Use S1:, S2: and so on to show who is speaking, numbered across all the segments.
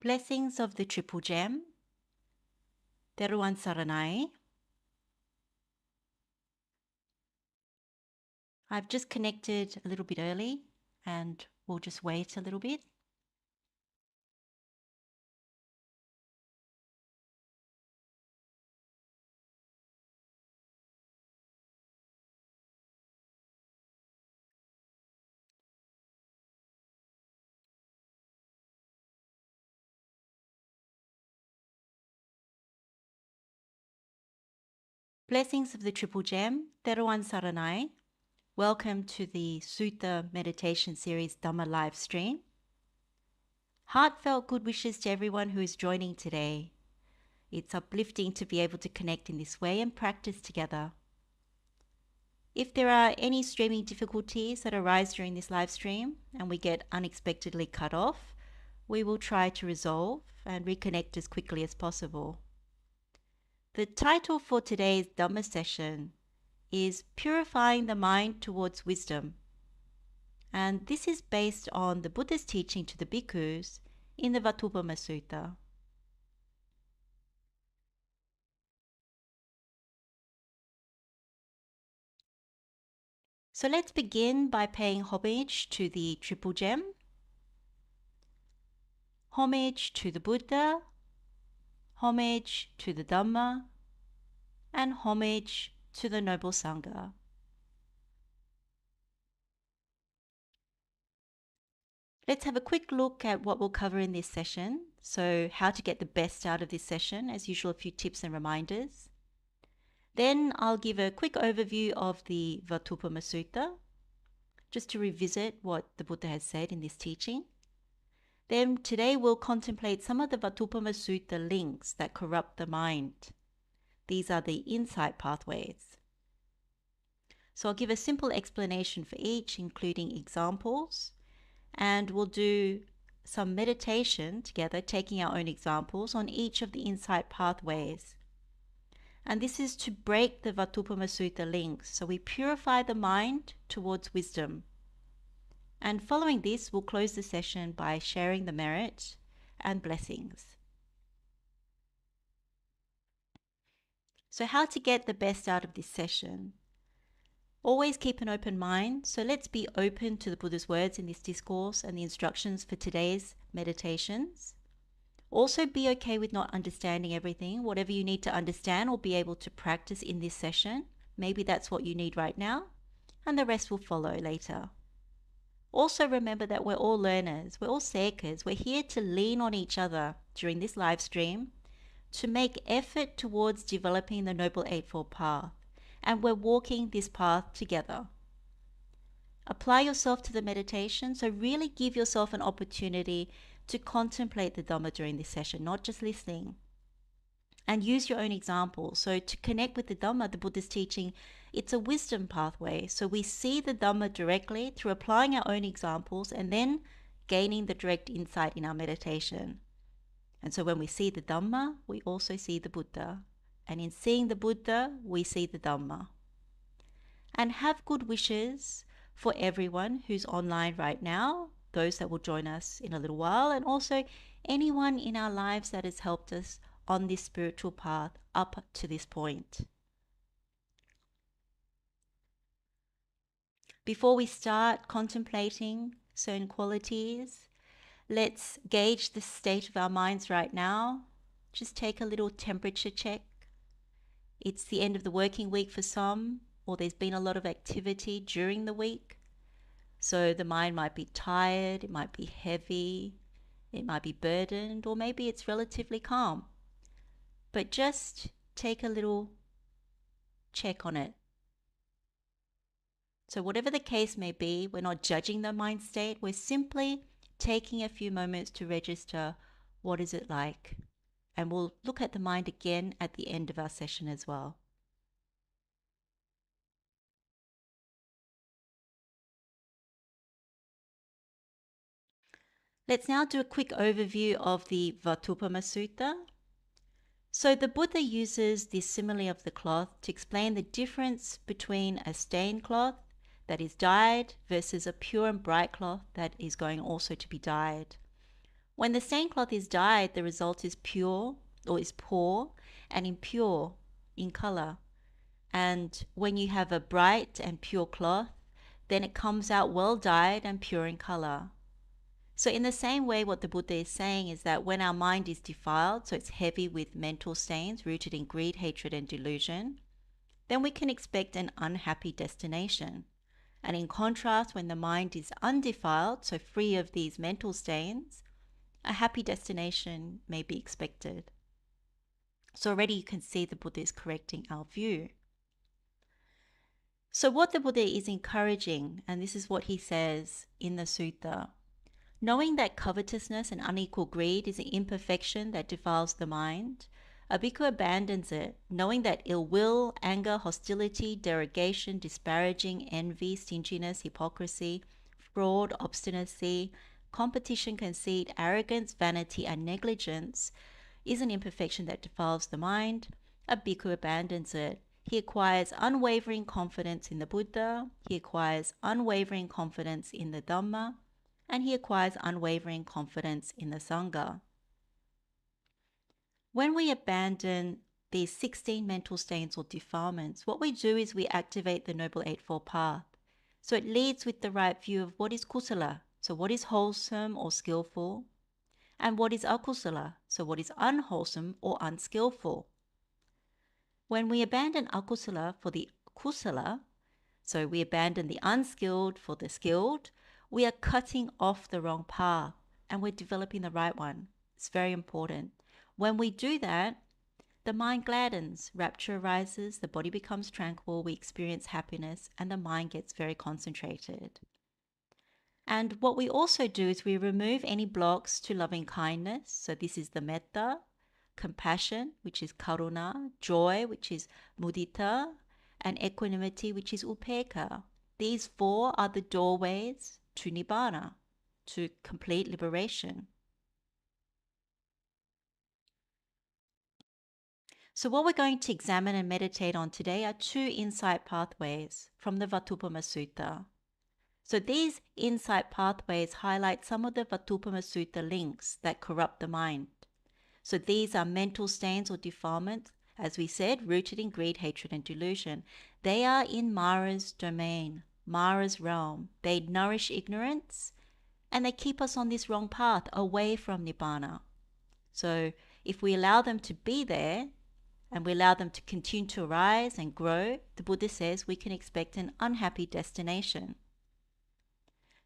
S1: Blessings of the Triple Gem, Theruwan saranai. I've just connected a little bit early and we'll just wait a little bit. Blessings of the Triple Gem, Theruwan saranai. Welcome to the Sutta Meditation Series Dhamma live stream. Heartfelt good wishes to everyone who is joining today. It's uplifting to be able to connect in this way and practice together. If there are any streaming difficulties that arise during this live stream and we get unexpectedly cut off, we will try to resolve and reconnect as quickly as possible. The title for today's Dhamma session is Purifying the Mind Towards Wisdom, and this is based on the Buddha's teaching to the bhikkhus in the Vatthupama Sutta. So let's begin by paying homage to the Triple Gem, homage to the Buddha, homage to the Dhamma, and homage to the Noble Sangha. Let's have a quick look at what we'll cover in this session. So how to get the best out of this session, as usual, a few tips and reminders. Then I'll give a quick overview of the Vatthupama Sutta, just to revisit what the Buddha has said in this teaching. Then today we'll contemplate some of the Vatthupama Sutta links that corrupt the mind. These are the insight pathways. So I'll give a simple explanation for each, including examples, and we'll do some meditation together, taking our own examples on each of the insight pathways. And this is to break the Vatthupama Sutta links, so we purify the mind towards wisdom. And following this, we'll close the session by sharing the merit and blessings. So how to get the best out of this session? Always keep an open mind, so let's be open to the Buddha's words in this discourse and the instructions for today's meditations. Also be okay with not understanding everything. Whatever you need to understand or be able to practice in this session, maybe that's what you need right now, and the rest will follow later. Also remember that we're all learners, we're all seekers, we're here to lean on each other during this live stream to make effort towards developing the Noble Eightfold Path, and we're walking this path together. Apply yourself to the meditation, so really give yourself an opportunity to contemplate the Dhamma during this session, not just listening. And use your own examples. So to connect with the Dhamma, the Buddha's teaching, it's a wisdom pathway. So we see the Dhamma directly through applying our own examples and then gaining the direct insight in our meditation. And so when we see the Dhamma, we also see the Buddha. And in seeing the Buddha, we see the Dhamma. And have good wishes for everyone who's online right now, those that will join us in a little while, and also anyone in our lives that has helped us on this spiritual path up to this point. Before we start contemplating certain qualities, let's gauge the state of our minds right now. Just take a little temperature check. It's the end of the working week for some, or there's been a lot of activity during the week. So the mind might be tired, it might be heavy, it might be burdened, or maybe it's relatively calm. But just take a little check on it. So whatever the case may be, we're not judging the mind state, we're simply taking a few moments to register what is it like. And we'll look at the mind again at the end of our session as well. Let's now do a quick overview of the Vatthupama Sutta. So the Buddha uses this simile of the cloth to explain the difference between a stained cloth that is dyed versus a pure and bright cloth that is going also to be dyed. When the stain cloth is dyed, the result is pure or is poor and impure in color. And when you have a bright and pure cloth, then it comes out well dyed and pure in color. So in the same way, what the Buddha is saying is that when our mind is defiled, so it's heavy with mental stains rooted in greed, hatred, and delusion, then we can expect an unhappy destination. And in contrast, when the mind is undefiled, so free of these mental stains, a happy destination may be expected. So already you can see the Buddha is correcting our view. So what the Buddha is encouraging, and this is what he says in the sutta, knowing that covetousness and unequal greed is an imperfection that defiles the mind, a bhikkhu abandons it, knowing that ill will, anger, hostility, derogation, disparaging, envy, stinginess, hypocrisy, fraud, obstinacy, competition, conceit, arrogance, vanity, and negligence is an imperfection that defiles the mind. A bhikkhu abandons it. He acquires unwavering confidence in the Buddha, he acquires unwavering confidence in the Dhamma, and he acquires unwavering confidence in the Sangha. When we abandon these 16 mental stains or defilements, what we do is we activate the Noble Eightfold Path. So it leads with the right view of what is kusala, so what is wholesome or skillful, and what is akusala, so what is unwholesome or unskillful. When we abandon akusala for the kusala, so we abandon the unskilled for the skilled, we are cutting off the wrong path and we're developing the right one. It's very important. When we do that, the mind gladdens, rapture arises, the body becomes tranquil, we experience happiness, and the mind gets very concentrated. And what we also do is we remove any blocks to loving kindness. So this is the metta, compassion, which is karuna, joy, which is mudita, and equanimity, which is upekkha. These four are the doorways to nibbana, to complete liberation. So what we're going to examine and meditate on today are two insight pathways from the Vatthupama Sutta. So these insight pathways highlight some of the Vatthupama Sutta links that corrupt the mind. So these are mental stains or defilements, as we said, rooted in greed, hatred, and delusion. They are in Mara's domain, Mara's realm. They nourish ignorance and they keep us on this wrong path, away from Nibbana. So if we allow them to be there and we allow them to continue to arise and grow, the Buddha says we can expect an unhappy destination.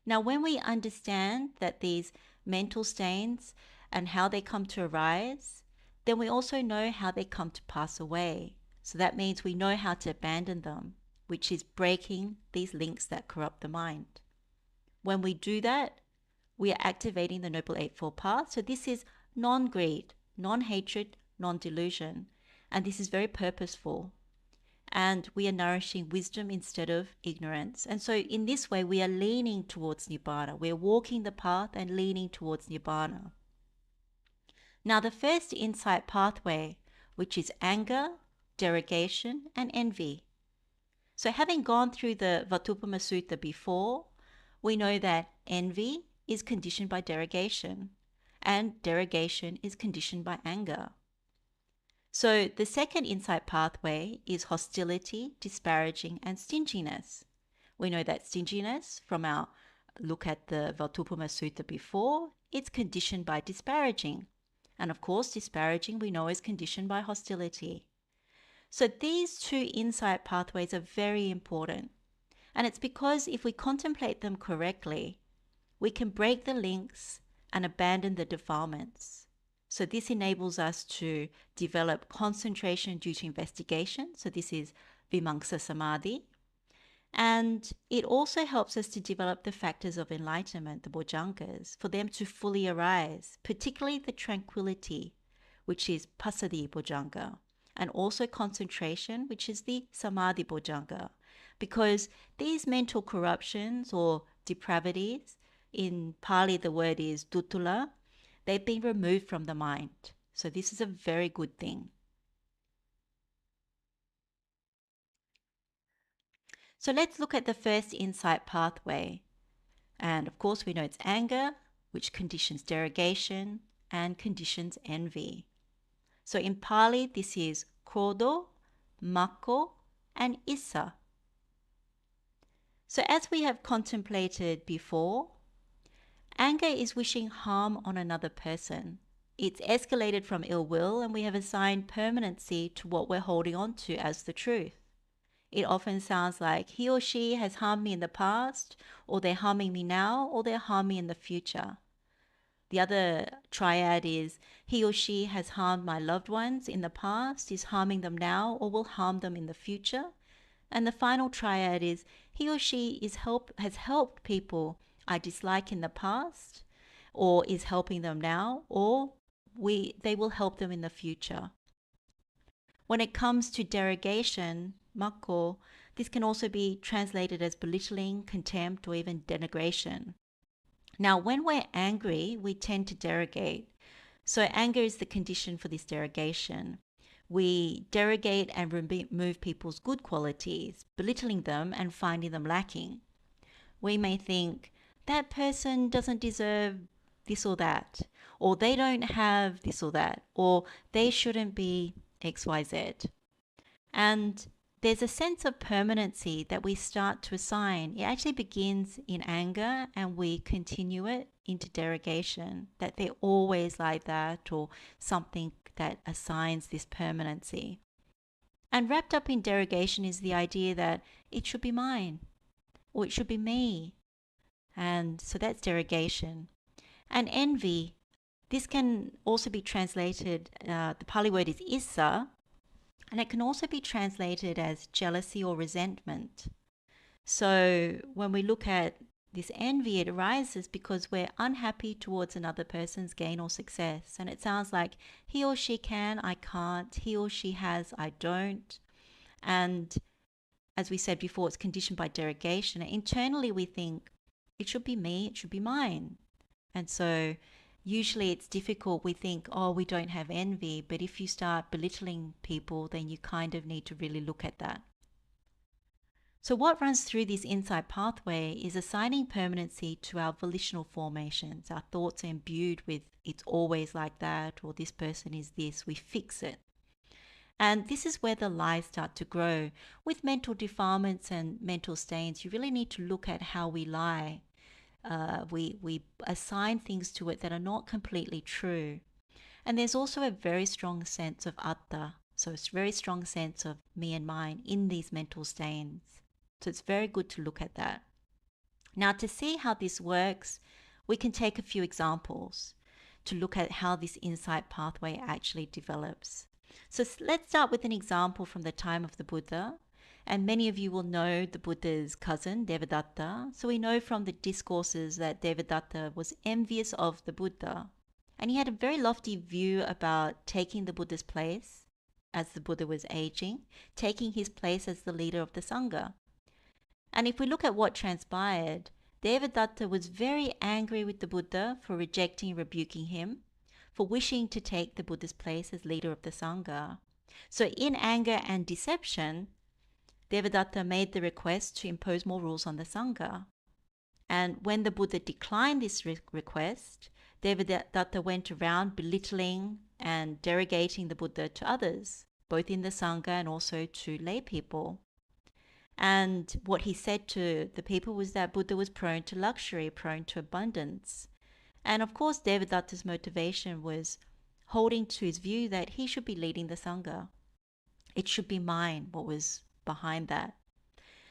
S1: Now, when we understand that these mental stains and how they come to arise, then we also know how they come to pass away. So that means we know how to abandon them, which is breaking these links that corrupt the mind. When we do that, we are activating the Noble Eightfold Path. So this is non-greed, non-hatred, non-delusion. And this is very purposeful. And we are nourishing wisdom instead of ignorance. And so in this way, we are leaning towards Nibbana. We're walking the path and leaning towards Nibbana. Now, the first insight pathway, which is anger, derogation, and envy. So having gone through the Vatthupama Sutta before, we know that envy is conditioned by derogation, and derogation is conditioned by anger. So the second insight pathway is hostility, disparaging, and stinginess. We know that stinginess, from our look at the Vatthupama Sutta before, it's conditioned by disparaging. And of course, disparaging we know is conditioned by hostility. So these two insight pathways are very important. And it's because if we contemplate them correctly, we can break the links and abandon the defilements. So this enables us to develop concentration due to investigation. So this is Vimamsa Samadhi. And it also helps us to develop the factors of enlightenment, the bojjhangas, for them to fully arise, particularly the tranquility, which is Passaddhi bojjhanga, and also concentration, which is the Samadhi bojjhanga. Because these mental corruptions or depravities, in Pali the word is duttula, they've been removed from the mind. So this is a very good thing. So let's look at the first insight pathway. And of course, we know it's anger, which conditions derogation and conditions envy. So in Pali, this is kodo, mako, and issa. So as we have contemplated before, anger is wishing harm on another person. It's escalated from ill will, and we have assigned permanency to what we're holding on to as the truth. It often sounds like he or she has harmed me in the past, or they're harming me now, or they'll harm me in the future. The other triad is he or she has harmed my loved ones in the past, is harming them now, or will harm them in the future. And the final triad is he or she has helped people I dislike in the past, or is helping them now, or they will help them in the future. When it comes to derogation, mako, this can also be translated as belittling, contempt, or even denigration. Now, when we're angry, we tend to derogate. So anger is the condition for this derogation. We derogate and remove people's good qualities, belittling them and finding them lacking. We may think, that person doesn't deserve this or that, or they don't have this or that, or they shouldn't be XYZ. And there's a sense of permanency that we start to assign. It actually begins in anger and we continue it into derogation, that they're always like that, or something that assigns this permanency. And wrapped up in derogation is the idea that it should be mine, or it should be me. And so that's derogation. And envy, this can also be translated, the Pali word is issa, and it can also be translated as jealousy or resentment. So when we look at this envy, it arises because we're unhappy towards another person's gain or success. And it sounds like he or she can, I can't. He or she has, I don't. And as we said before, it's conditioned by derogation. And internally we think, it should be me, it should be mine. And so usually it's difficult. We think, oh, we don't have envy. But if you start belittling people, then you kind of need to really look at that. So what runs through this insight pathway is assigning permanency to our volitional formations. Our thoughts are imbued with it's always like that, or this person is this. We fix it. And this is where the lies start to grow. With mental defilements and mental stains, you really need to look at how we lie. We assign things to it that are not completely true. And there's also a very strong sense of atta, so it's a very strong sense of me and mine in these mental stains. So it's very good to look at that. Now, to see how this works, we can take a few examples to look at how this insight pathway actually develops. So let's start with an example from the time of the Buddha. And many of you will know the Buddha's cousin, Devadatta. So we know from the discourses that Devadatta was envious of the Buddha. And he had a very lofty view about taking the Buddha's place as the Buddha was aging, taking his place as the leader of the Sangha. And if we look at what transpired, Devadatta was very angry with the Buddha for rejecting and rebuking him, for wishing to take the Buddha's place as leader of the Sangha. So in anger and deception, Devadatta made the request to impose more rules on the Sangha. And when the Buddha declined this request, Devadatta went around belittling and derogating the Buddha to others, both in the Sangha and also to lay people. And what he said to the people was that Buddha was prone to luxury, prone to abundance. And of course, Devadatta's motivation was holding to his view that he should be leading the Sangha. It should be mine, what was behind that.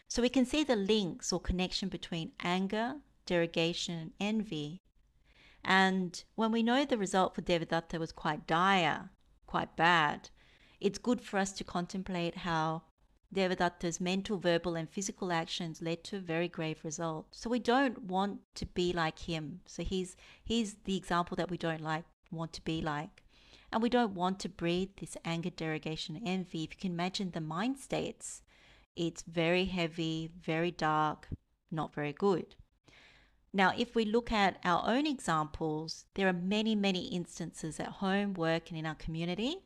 S1: So we can see the links or connection between anger, derogation, and envy. And when we know the result for Devadatta was quite dire, quite bad, it's good for us to contemplate how Devadatta's mental, verbal, and physical actions led to a very grave result. So we don't want to be like him. So he's the example that we don't want to be like. And we don't want to breed this anger, derogation, envy. If you can imagine the mind states, it's very heavy, very dark, not very good. Now, if we look at our own examples, there are many, many instances at home, work, and in our community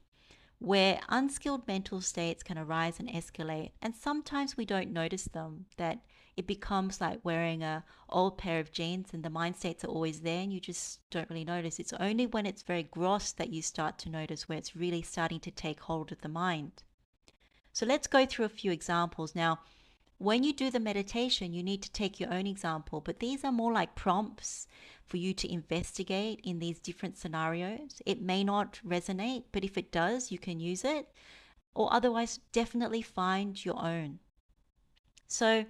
S1: where unskilled mental states can arise and escalate. And sometimes we don't notice them, that it becomes like wearing a old pair of jeans and the mind states are always there and you just don't really notice. It's only when it's very gross that you start to notice where it's really starting to take hold of the mind. So let's go through a few examples. Now, when you do the meditation, you need to take your own example, but these are more like prompts for you to investigate in these different scenarios. It may not resonate, but if it does, you can use it, or otherwise, definitely find your own. So,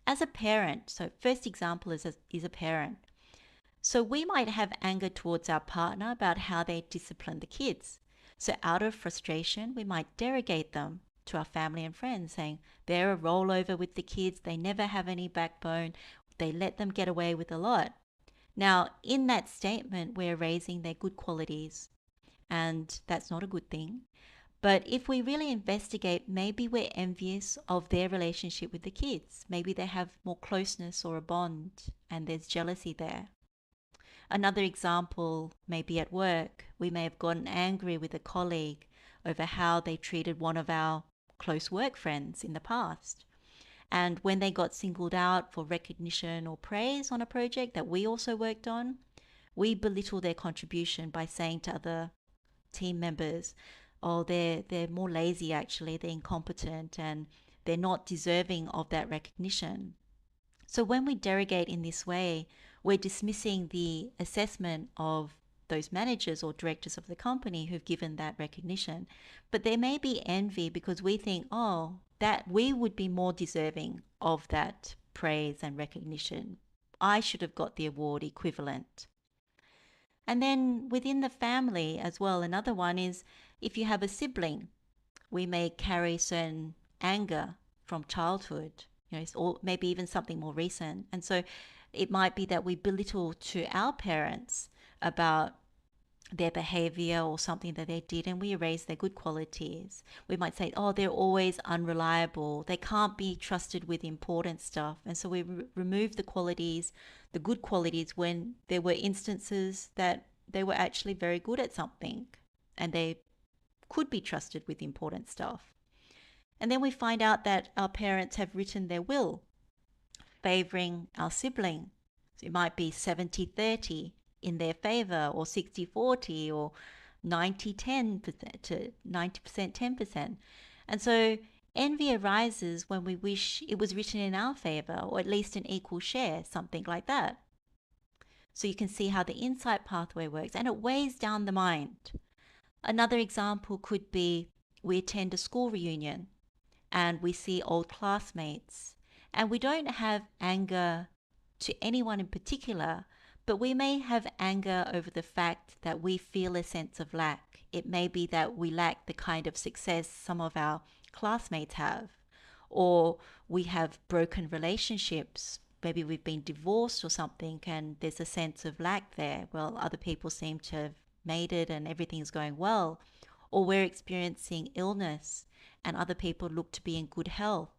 S1: as a parent, so first example is a parent. So we might have anger towards our partner about how they discipline the kids. So out of frustration, we might derogate them to our family and friends, saying they're a rollover with the kids, they never have any backbone, they let them get away with a lot. Now, in that statement, we're raising their good qualities, and that's not a good thing. But if we really investigate, maybe we're envious of their relationship with the kids. Maybe they have more closeness or a bond, and there's jealousy there. Another example may be at work. We may have gotten angry with a colleague over how they treated one of our close work friends in the past. And when they got singled out for recognition or praise on a project that we also worked on, we belittle their contribution by saying to other team members, oh, they're more lazy actually, they're incompetent and they're not deserving of that recognition. So when we derogate in this way, we're dismissing the assessment of those managers or directors of the company who've given that recognition. But there may be envy because we think, oh, that we would be more deserving of that praise and recognition. I should have got the award equivalent. And then within the family as well, another one is if you have a sibling, we may carry certain anger from childhood, or maybe even something more recent. And so it might be that we belittle to our parents about their behavior or something that they did and we erase their good qualities. We might say, oh, they're always unreliable. They can't be trusted with important stuff. And so we remove the qualities, the good qualities, when there were instances that they were actually very good at something and they could be trusted with important stuff. And then we find out that our parents have written their will favoring our sibling. So it might be 70-30 in their favor, or 60-40, or 90-10% to 90% 10%. And so envy arises when we wish it was written in our favor, or at least an equal share, something like that. So you can see how the insight pathway works, and it weighs down the mind. Another example could be we attend a school reunion and we see old classmates, and we don't have anger to anyone in particular, but we may have anger over the fact that we feel a sense of lack. It may be that we lack the kind of success some of our classmates have, or we have broken relationships. Maybe we've been divorced or something and there's a sense of lack there. Well, other people seem to have made it and everything's going well. Or we're experiencing illness and other people look to be in good health.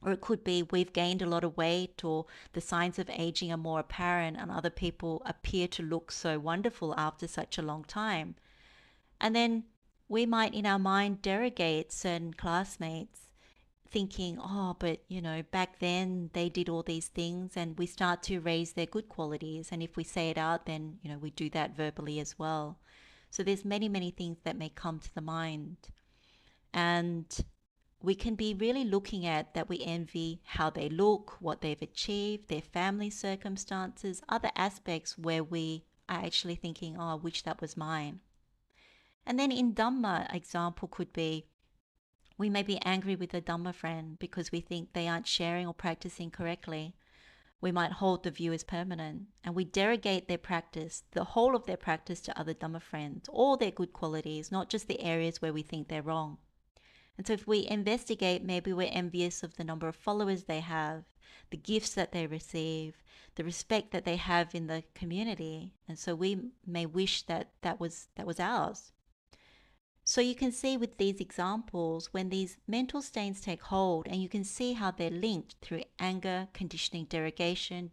S1: Or it could be we've gained a lot of weight, or the signs of aging are more apparent and other people appear to look so wonderful after such a long time. And then we might in our mind derogate certain classmates, thinking, oh, but back then they did all these things, and we start to raise their good qualities. And if we say it out, then, we do that verbally as well. So there's many, many things that may come to the mind. And we can be really looking at that we envy how they look, what they've achieved, their family circumstances, other aspects where we are actually thinking, oh, I wish that was mine. And then in Dhamma, example could be we may be angry with a Dhamma friend because we think they aren't sharing or practicing correctly. We might hold the view as permanent, and we derogate their practice, the whole of their practice, to other Dhamma friends, all their good qualities, not just the areas where we think they're wrong. And so if we investigate, maybe we're envious of the number of followers they have, the gifts that they receive, the respect that they have in the community. And so we may wish that that was ours. So you can see with these examples, when these mental stains take hold, and you can see how they're linked through anger, conditioning, derogation,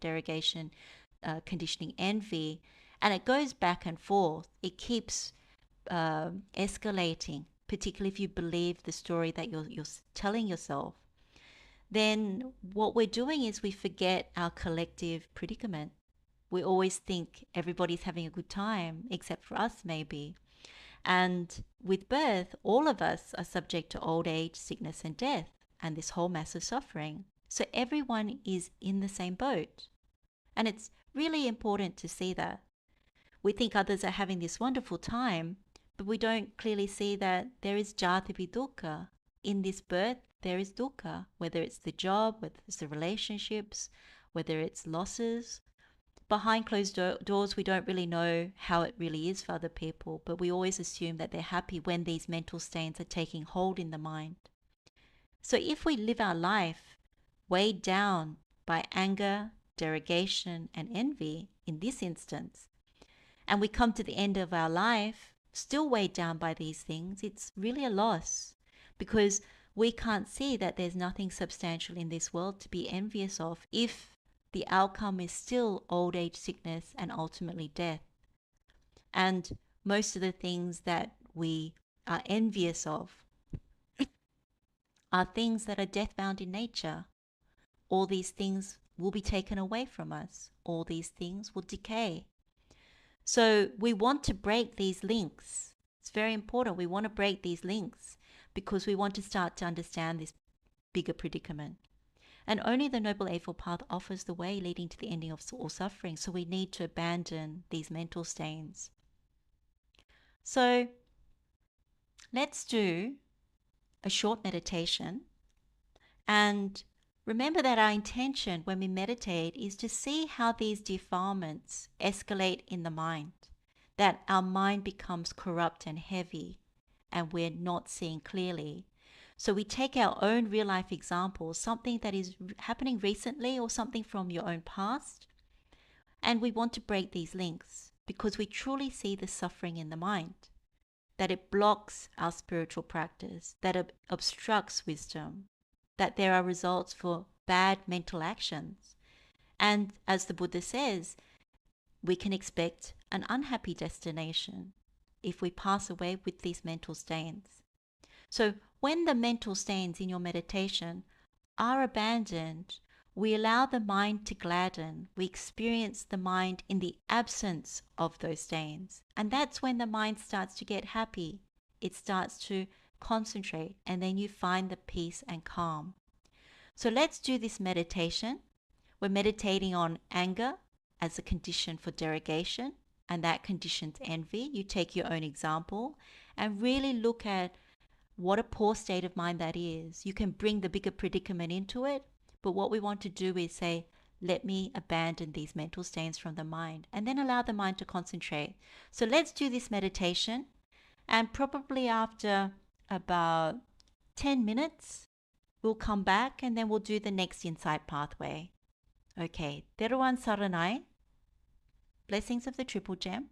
S1: conditioning, envy, and it goes back and forth. It keeps escalating, particularly if you believe the story that you're telling yourself. then what we're doing is we forget our collective predicament. We always think everybody's having a good time, except for us, maybe. And with birth, all of us are subject to old age, sickness, and death, and this whole mass of suffering. So everyone is in the same boat. And it's really important to see that. We think others are having this wonderful time, but we don't clearly see that there is jati dukkha. In this birth, there is dukkha, whether it's the job, whether it's the relationships, whether it's losses. Behind closed doors, we don't really know how it really is for other people, but we always assume that they're happy when these mental stains are taking hold in the mind. So if we live our life weighed down by anger, derogation, and envy, in this instance, and we come to the end of our life still weighed down by these things, it's really a loss, because we can't see that there's nothing substantial in this world to be envious of if the outcome is still old age, sickness, and ultimately death. And most of the things that we are envious of are things that are death bound in nature. All these things will be taken away from us. All these things will decay. So we want to break these links. It's very important. We want to break these links because we want to start to understand this bigger predicament. And only the Noble Eightfold Path offers the way leading to the ending of all suffering. So we need to abandon these mental stains. So let's do a short meditation. And remember that our intention when we meditate is to see how these defilements escalate in the mind, that our mind becomes corrupt and heavy and we're not seeing clearly. So we take our own real life examples, something that is happening recently or something from your own past, and we want to break these links because we truly see the suffering in the mind, that it blocks our spiritual practice, that it obstructs wisdom, that there are results for bad mental actions. And as the Buddha says, we can expect an unhappy destination if we pass away with these mental stains. So when the mental stains in your meditation are abandoned, we allow the mind to gladden. We experience the mind in the absence of those stains. And that's when the mind starts to get happy. It starts to concentrate, and then you find the peace and calm. So let's do this meditation. We're meditating on anger as a condition for derogation, and that conditions envy. You take your own example and really look at what a poor state of mind that is. You can bring the bigger predicament into it, but what we want to do is say, let me abandon these mental stains from the mind, and then allow the mind to concentrate. So let's do this meditation, and probably after about 10 minutes, we'll come back and then we'll do the next insight pathway. Okay, Theruwan saranai, blessings of the Triple Gem.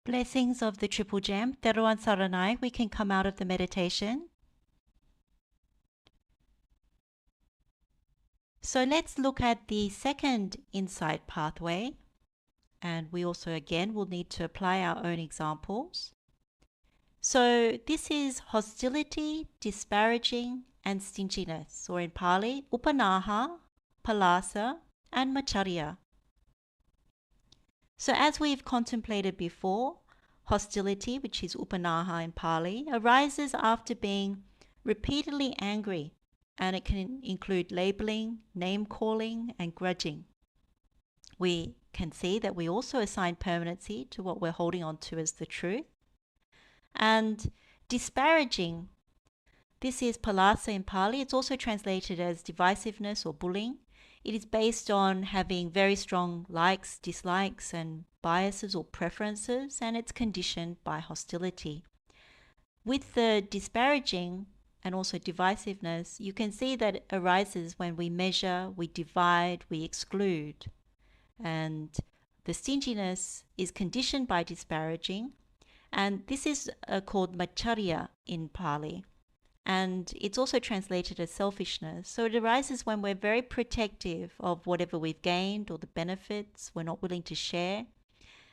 S1: Blessings of the Triple Gem, Theruwan saranai, we can come out of the meditation. So let's look at the second insight pathway, and we also again will need to apply our own examples. So this is hostility, disparaging, and stinginess, or in Pali, upanaha, palasa, and macharya. So as we've contemplated before, hostility, which is upanaha in Pali, arises after being repeatedly angry, and it can include labeling, name-calling, and grudging. We can see that we also assign permanency to what we're holding on to as the truth. And disparaging, this is palasa in Pali. It's also translated as divisiveness or bullying. It is based on having very strong likes, dislikes, and biases or preferences, and it's conditioned by hostility. With the disparaging and also divisiveness, you can see that it arises when we measure, we divide, we exclude. And the stinginess is conditioned by disparaging, and this is called macharya in Pali. And it's also translated as selfishness. So it arises when we're very protective of whatever we've gained or the benefits, we're not willing to share,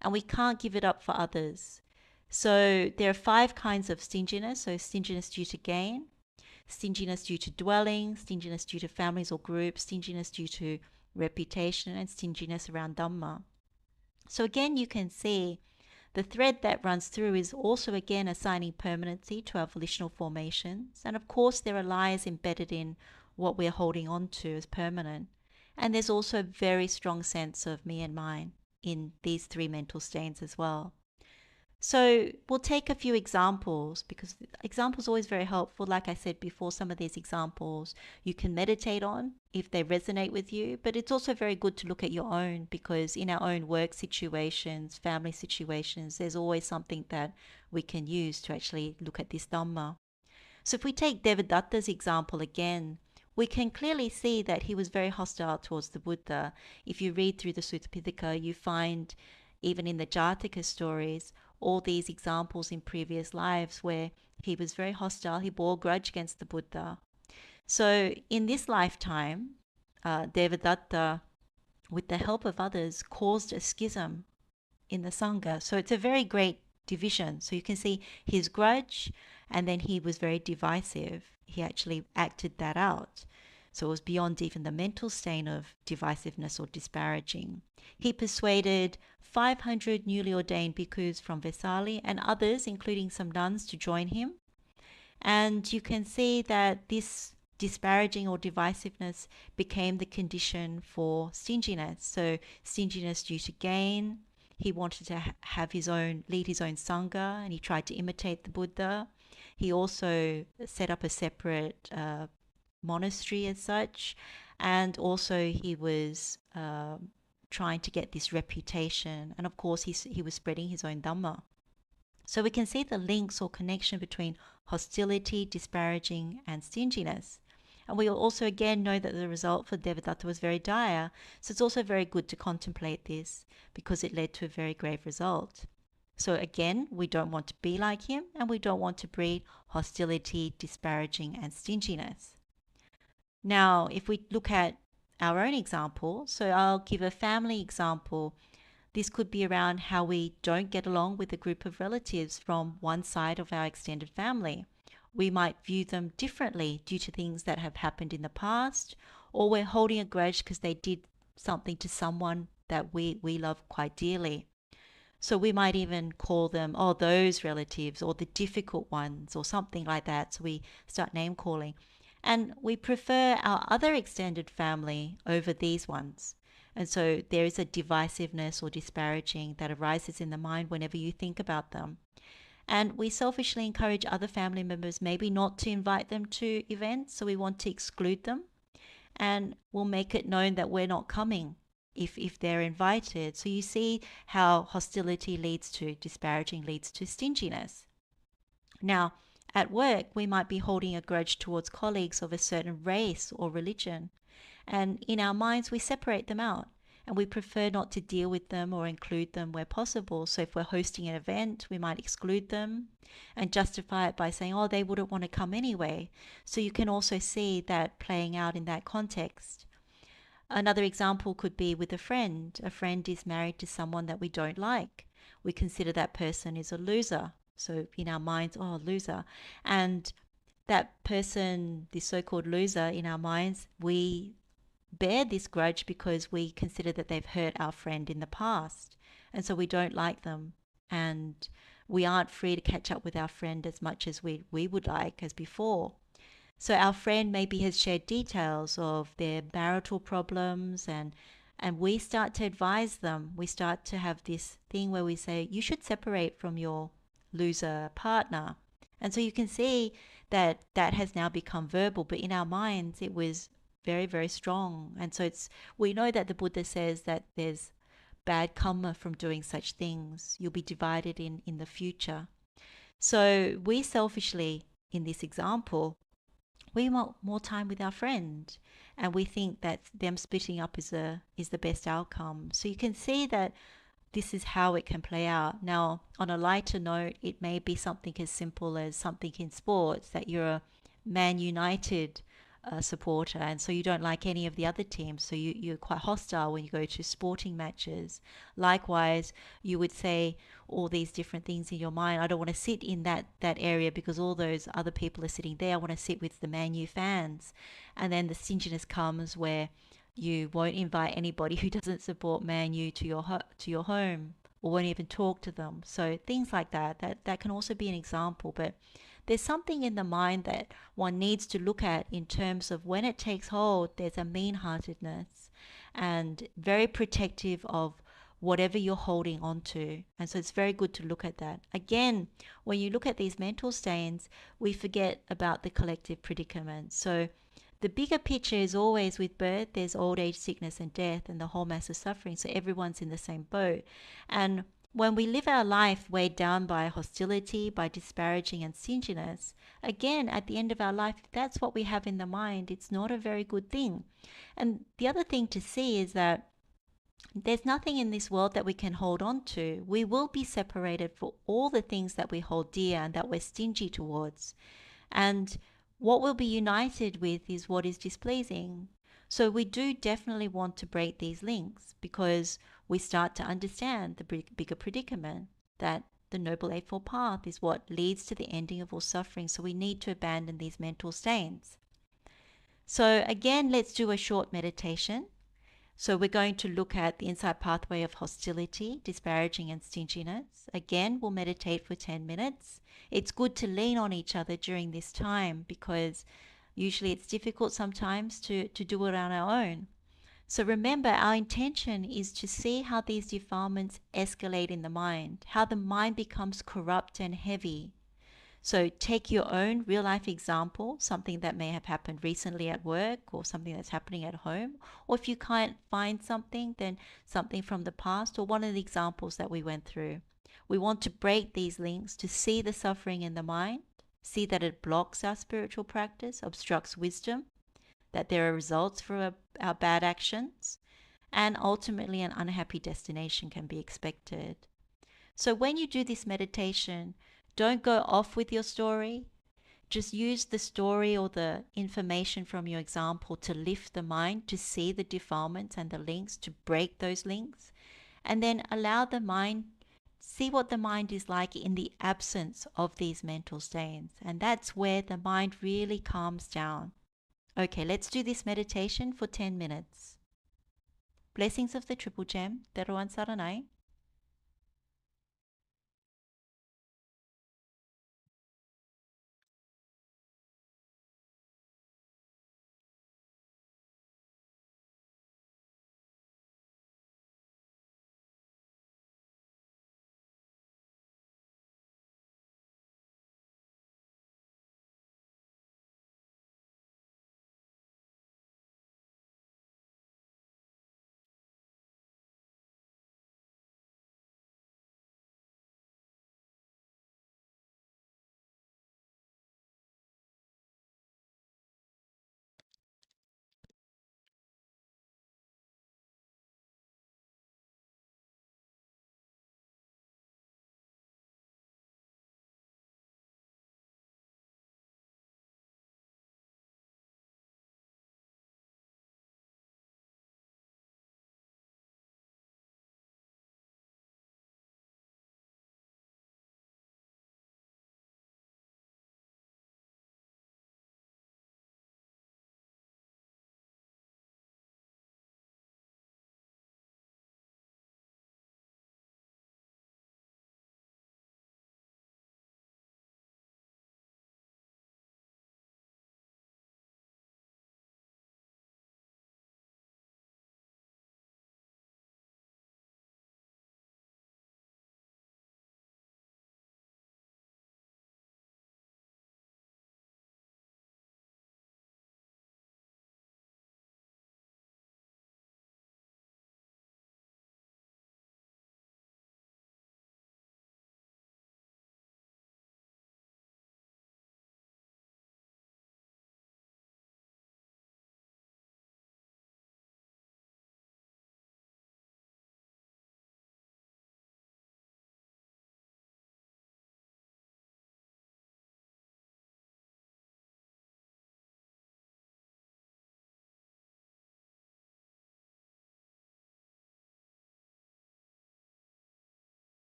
S1: and we can't give it up for others. So there are 5 kinds of stinginess. So stinginess due to gain, stinginess due to dwelling, stinginess due to families or groups, stinginess due to reputation, and stinginess around Dhamma. So again, you can see the thread that runs through is also again assigning permanency to our volitional formations. And of course, there are lies embedded in what we're holding on to as permanent. And there's also a very strong sense of me and mine in these 3 mental stains as well. So we'll take a few examples, because examples are always very helpful. Like I said before, some of these examples you can meditate on if they resonate with you, but it's also very good to look at your own, because in our own work situations, family situations, there's always something that we can use to actually look at this Dhamma. So if we take Devadatta's example again, we can clearly see that he was very hostile towards the Buddha. If you read through the Sutta Pitaka, you find even in the Jataka stories all these examples in previous lives where he was very hostile, he bore a grudge against the Buddha. So in this lifetime, Devadatta, with the help of others, caused a schism in the Sangha. So it's a very great division. So you can see his grudge, and then he was very divisive. He actually acted that out. So it was beyond even the mental stain of divisiveness or disparaging. He persuaded 500 newly ordained bhikkhus from Vesali and others, including some nuns, to join him. And you can see that this disparaging or divisiveness became the condition for stinginess. So stinginess due to gain. He wanted to have his own, lead his own Sangha, and he tried to imitate the Buddha. He also set up a separate monastery as such, and also he was trying to get this reputation, and of course he was spreading his own Dhamma. So we can see the links or connection between hostility, disparaging, and stinginess. And we also again know that the result for Devadatta was very dire, so it's also very good to contemplate this, because it led to a very grave result. So again, we don't want to be like him, and we don't want to breed hostility, disparaging, and stinginess. Now, if we look at our own example, so I'll give a family example. This could be around how we don't get along with a group of relatives from one side of our extended family. We might view them differently due to things that have happened in the past, or we're holding a grudge because they did something to someone that we love quite dearly. So we might even call them, oh, those relatives, or the difficult ones, or something like that. So we start name calling. And we prefer our other extended family over these ones. And so there is a divisiveness or disparaging that arises in the mind whenever you think about them. And we selfishly encourage other family members maybe not to invite them to events, so we want to exclude them. And we'll make it known that we're not coming if they're invited. So you see how hostility leads to disparaging, leads to stinginess. Now, at work, we might be holding a grudge towards colleagues of a certain race or religion. And in our minds, we separate them out. and we prefer not to deal with them or include them where possible. So if we're hosting an event, we might exclude them and justify it by saying, oh, they wouldn't want to come anyway. So you can also see that playing out in that context. Another example could be with a friend. A friend is married to someone that we don't like. We consider that person is a loser. So in our minds, oh, loser. And that person, the so-called loser in our minds, we bear this grudge because we consider that they've hurt our friend in the past. And so we don't like them. And we aren't free to catch up with our friend as much as we would like as before. So our friend maybe has shared details of their marital problems, and we start to advise them. We start to have this thing where we say, you should separate from your loser partner. And so you can see that that has now become verbal, but in our minds it was very, very strong. And so we know that the Buddha says that there's bad karma from doing such things. You'll be divided in the future. So we selfishly, in this example, we want more time with our friend, and we think that them splitting up is the best outcome. So you can see that this is how it can play out. Now, on a lighter note, it may be something as simple as something in sports, that you're a Man United supporter, and so you don't like any of the other teams, so you're quite hostile when you go to sporting matches. Likewise, you would say all these different things in your mind. I don't want to sit in that area because all those other people are sitting there. I want to sit with the Man U fans. And then the stinginess comes where you won't invite anybody who doesn't support Man U to your home, or won't even talk to them. So things like that can also be an example. But there's something in the mind that one needs to look at in terms of when it takes hold, there's a mean-heartedness and very protective of whatever you're holding on to. And so it's very good to look at that. Again, when you look at these mental stains, we forget about the collective predicament. So the bigger picture is always with birth, there's old age, sickness, and death, and the whole mass of suffering. So everyone's in the same boat. And when we live our life weighed down by hostility, by disparaging and stinginess, again, at the end of our life, if that's what we have in the mind, it's not a very good thing. And the other thing to see is that there's nothing in this world that we can hold on to. We will be separated for all the things that we hold dear and that we're stingy towards. And what we'll be united with is what is displeasing. So we do definitely want to break these links, because we start to understand the bigger predicament, that the Noble Eightfold Path is what leads to the ending of all suffering. So we need to abandon these mental stains. So again, let's do a short meditation. So we're going to look at the inside pathway of hostility, disparaging, and stinginess. Again, we'll meditate for 10 minutes. It's good to lean on each other during this time, because usually it's difficult sometimes to do it on our own. So remember, our intention is to see how these defilements escalate in the mind, how the mind becomes corrupt and heavy. So take your own real life example, something that may have happened recently at work, or something that's happening at home. Or if you can't find something, then something from the past, or one of the examples that we went through. We want to break these links to see the suffering in the mind, see that it blocks our spiritual practice, obstructs wisdom, that there are results for our bad actions, and ultimately an unhappy destination can be expected. So when you do this meditation, don't go off with your story. Just use the story or the information from your example to lift the mind, to see the defilements and the links, to break those links, and then allow the mind, see what the mind is like in the absence of these mental stains. And that's where the mind really calms down. Okay, let's do this meditation for 10 minutes. Blessings of the Triple Gem, Theruwan Saranai.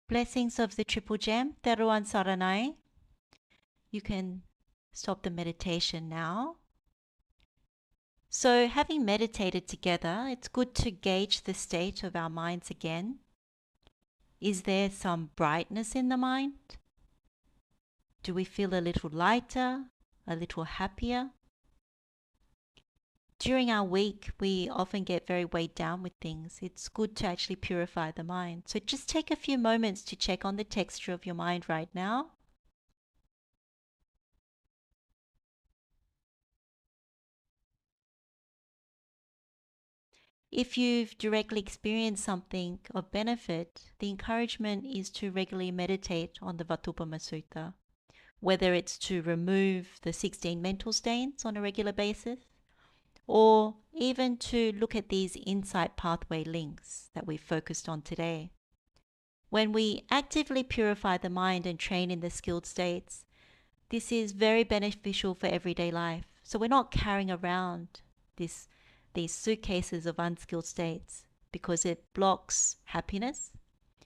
S1: Blessings of the Triple Gem, Theruwan saranai. You can stop the meditation now. So, having meditated together, it's good to gauge the state of our minds again. Is there some brightness in the mind? Do we feel a little lighter, a little happier? During our week, we often get very weighed down with things. It's good to actually purify the mind. So just take a few moments to check on the texture of your mind right now. If you've directly experienced something of benefit, the encouragement is to regularly meditate on the Vatthupama Sutta, whether it's to remove the 16 mental stains on a regular basis, or even to look at these insight pathway links that we've focused on today. When we actively purify the mind and train in the skilled states, this is very beneficial for everyday life. So we're not carrying around these suitcases of unskilled states because it blocks happiness,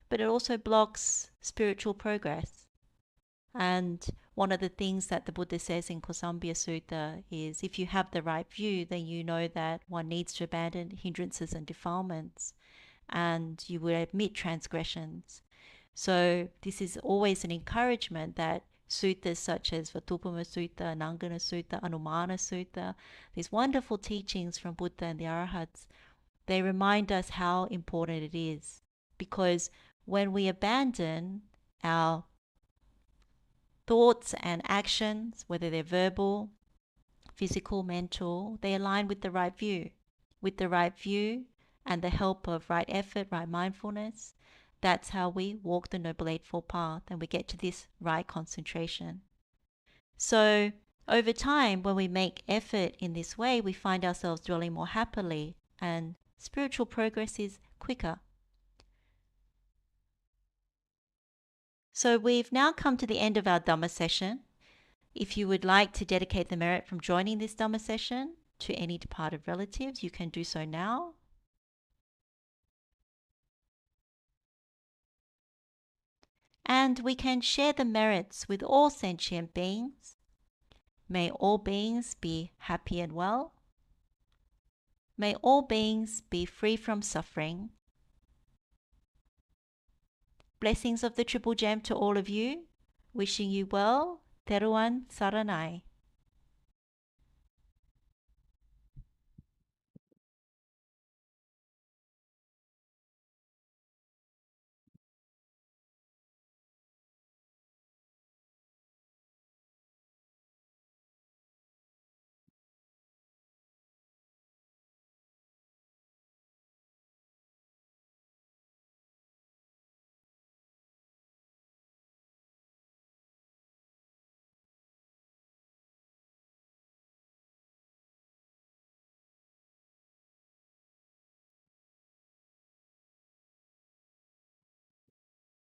S1: but it also blocks spiritual progress. And one of the things that the Buddha says in Kosambhya Sutta is if you have the right view, then you know that one needs to abandon hindrances and defilements, and you will admit transgressions. So this is always an encouragement that suttas such as Vatthupama Sutta, Nangana Sutta, Anumana Sutta, these wonderful teachings from Buddha and the Arahats, they remind us how important it is. Because when we abandon our thoughts and actions, whether they're verbal, physical, mental, they align with the right view. With the right view and the help of right effort, right mindfulness, that's how we walk the Noble Eightfold Path and we get to this right concentration. So over time, when we make effort in this way, we find ourselves dwelling more happily and spiritual progress is quicker. So we've now come to the end of our Dhamma session. If you would like to dedicate the merit from joining this Dhamma session to any departed relatives, you can do so now. And we can share the merits with all sentient beings. May all beings be happy and well. May all beings be free from suffering. Blessings of the Triple Gem to all of you. Wishing you well. Theruwan saranai.